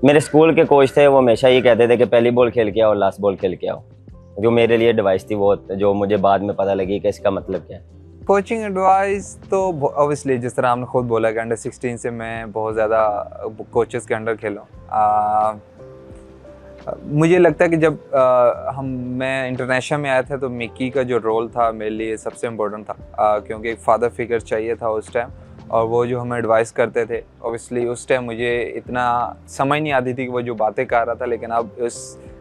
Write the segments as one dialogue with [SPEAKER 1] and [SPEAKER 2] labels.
[SPEAKER 1] मेरे स्कूल के कोच थे, वो हमेशा ये कहते थे कि पहली बॉल खेल के आओ और लास्ट बॉल खेल के आओ। जो मेरे लिए एडवाइस थी वो, जो मुझे बाद में पता लगी कि इसका मतलब क्या है।
[SPEAKER 2] कोचिंग एडवाइस तो ऑब्वियसली जिस तरह आपने खुद बोला कि अंडर 16 से मैं बहुत ज़्यादा कोचेस के अंडर खेला हूँ। मुझे लगता है कि जब मैं इंटरनेशनल में आया था तो मिकी का जो रोल था मेरे लिए सबसे इम्पोर्टेंट था, क्योंकि एक फादर फिगर चाहिए था उस टाइम। और वो जो हमें एडवाइस करते थे, ऑब्वियसली उस टाइम मुझे इतना समझ नहीं आती थी कि वो जो बातें कर रहा था, लेकिन अब उस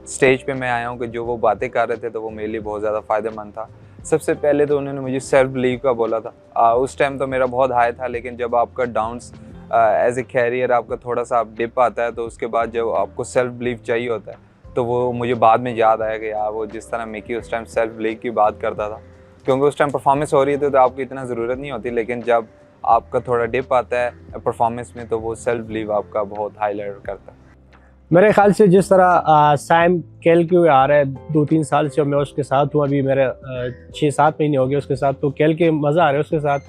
[SPEAKER 2] स्टेज पे मैं आया हूँ कि जो वो बातें कर रहे थे तो वो मेरे लिए बहुत ज़्यादा फ़ायदेमंद था। सबसे पहले तो उन्होंने मुझे सेल्फ बिलीव का बोला था। उस टाइम तो मेरा बहुत हाई था, लेकिन जब आपका डाउन्स एज ए कैरियर आपका थोड़ा सा डिप आता है, तो उसके बाद जब आपको सेल्फ बिलीव चाहिए होता है, तो वो मुझे बाद में याद आया कि यार वो जिस तरह मिकी उस टाइम सेल्फ बिलीव की बात करता था, क्योंकि उस टाइम परफॉर्मेंस हो रही थी तो आपको इतना ज़रूरत नहीं होती, लेकिन जब आपका थोड़ा डिप आता है परफॉर्मेंस में तो वो सेल्फ बिलीव आपका बहुत हाईलाइट करता है।
[SPEAKER 3] मेरे ख्याल से जिस तरह सैम केल के आ रहा है 2-3 साल से मैं उसके साथ हूँ, अभी मेरे 6-7 महीने हो गए उसके साथ, तो केल के मज़ा आ रहा है उसके साथ।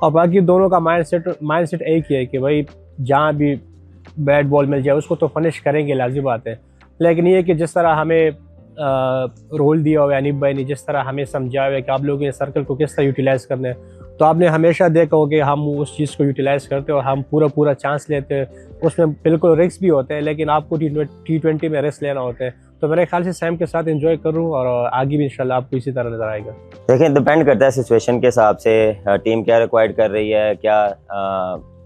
[SPEAKER 3] और बाकी दोनों का माइंडसेट एक ही है कि भाई जहाँ भी बैट बॉल मिल जाए उसको तो फिनिश करेंगे, लाज़मी बात है। लेकिन ये कि जिस तरह हमें रोल दिया हुआ है अनीब भाई ने, जिस तरह हमें समझाया हुआ है कि आप लोगों के सर्कल को किस तरह यूटिलाइज़ करना है, तो आपने हमेशा देखा हो कि हम उस चीज़ को यूटिलाइज़ करते हैं और हम पूरा चांस लेते हैं। उसमें बिल्कुल रिस्क भी होते हैं, लेकिन आपको T20 में रिस्क लेना होता है। तो मेरे ख्याल से सैम के साथ एंजॉय करूँ और आगे भी इंशाल्लाह आपको इसी तरह नज़र आएगा।
[SPEAKER 1] देखिए, डिपेंड करता है सिचुएशन के हिसाब से, टीम क्या रिक्वायर कर रही है, क्या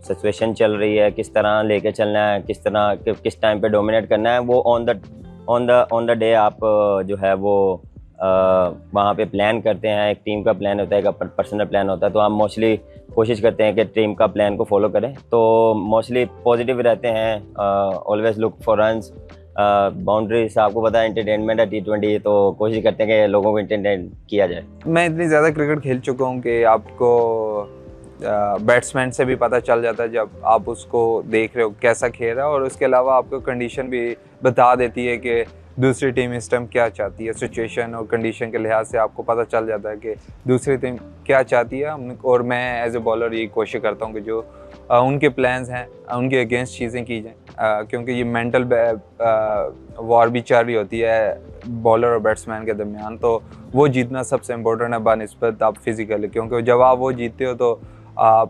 [SPEAKER 1] सिचुएशन चल रही है, किस तरह लेके चलना है, किस तरह किस टाइम पे डोमिनेट करना है, वो ऑन द डे आप जो है वो वहाँ पे प्लान करते हैं। एक टीम का प्लान होता है, एक पर्सनल प्लान होता है, तो हम मोस्टली कोशिश करते हैं कि टीम का प्लान को फॉलो करें। तो मोस्टली पॉजिटिव रहते हैं, always look for runs, boundaries. आपको पता है एंटरटेनमेंट है T20, तो कोशिश करते हैं कि लोगों को एंटरटेन किया जाए।
[SPEAKER 2] मैं इतनी ज़्यादा क्रिकेट खेल चुका हूँ कि आपको बैट्समैन से भी पता चल जाता है जब आप उसको देख रहे हो कैसा खेल रहा है, और उसके अलावा आपको कंडीशन भी बता देती है कि दूसरी टीम इस टाइम क्या चाहती है। सिचुएशन और कंडीशन के लिहाज से आपको पता चल जाता है कि दूसरी टीम क्या चाहती है। और मैं एज ए बॉलर ये कोशिश करता हूँ कि जो उनके प्लान्स हैं उनके अगेंस्ट चीज़ें की जाएँ, क्योंकि ये मेंटल वॉर भी चल रही होती है बॉलर और बैट्समैन के दरमियान, तो वो जीतना सबसे इम्पोर्टेंट है बानिस्बत आप फिज़िकली, क्योंकि जब आप वो जीतते हो तो आप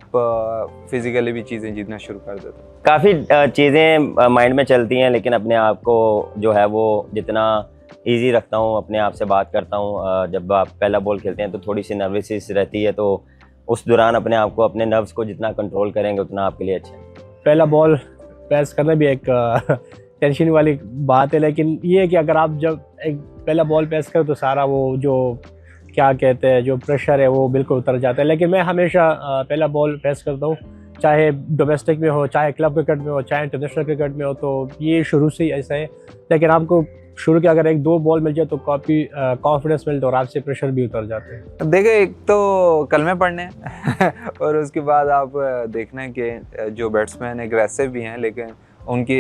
[SPEAKER 2] फिज़िकली भी चीज़ें जीतना शुरू कर देते हो।
[SPEAKER 1] काफ़ी चीज़ें माइंड में चलती हैं, लेकिन अपने आप को जो है वो जितना इजी रखता हूँ, अपने आप से बात करता हूँ। जब आप पहला बॉल खेलते हैं तो थोड़ी सी नर्वसनेस रहती है, तो उस दौरान अपने आप को, अपने नर्व्स को जितना कंट्रोल करेंगे उतना आपके लिए अच्छा है।
[SPEAKER 3] पहला बॉल पैस करना भी एक टेंशन वाली बात है, लेकिन ये है कि अगर आप जब एक पहला बॉल पैस करो तो सारा वो जो क्या कहते हैं जो प्रेशर है वो बिल्कुल उतर जाता है। लेकिन मैं हमेशा पहला बॉल पैस करता हूँ, चाहे डोमेस्टिक में हो, चाहे क्लब क्रिकेट में हो, चाहे इंटरनेशनल क्रिकेट में हो, तो ये शुरू से ही ऐसा है। लेकिन आपको शुरू के अगर 1-2 बॉल मिल जाए तो काफ़ी कॉन्फिडेंस मिलता है और आपसे प्रेशर भी उतर जाते हैं।
[SPEAKER 2] देखिए, एक तो कलमे पढ़ने हैं और उसके बाद आप देखना है कि जो बैट्समैन एग्रेसिव भी हैं, लेकिन उनकी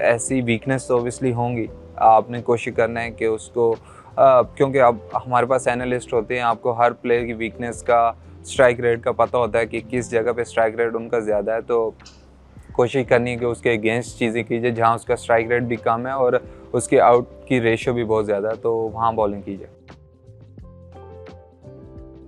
[SPEAKER 2] ऐसी वीकनेस तो ऑब्वियसली होंगी। आपने कोशिश करना है कि उसको क्योंकि अब हमारे पास एनालिस्ट होते हैं, आपको हर प्लेयर की वीकनेस का, स्ट्राइक रेट का पता होता है कि किस जगह पे स्ट्राइक रेट उनका ज़्यादा है, तो कोशिश करनी है कि उसके अगेंस्ट चीज़ें कीजिए जहाँ उसका स्ट्राइक रेट भी कम है और उसके आउट की रेशियो भी बहुत ज़्यादा है, तो वहाँ बॉलिंग कीजिए।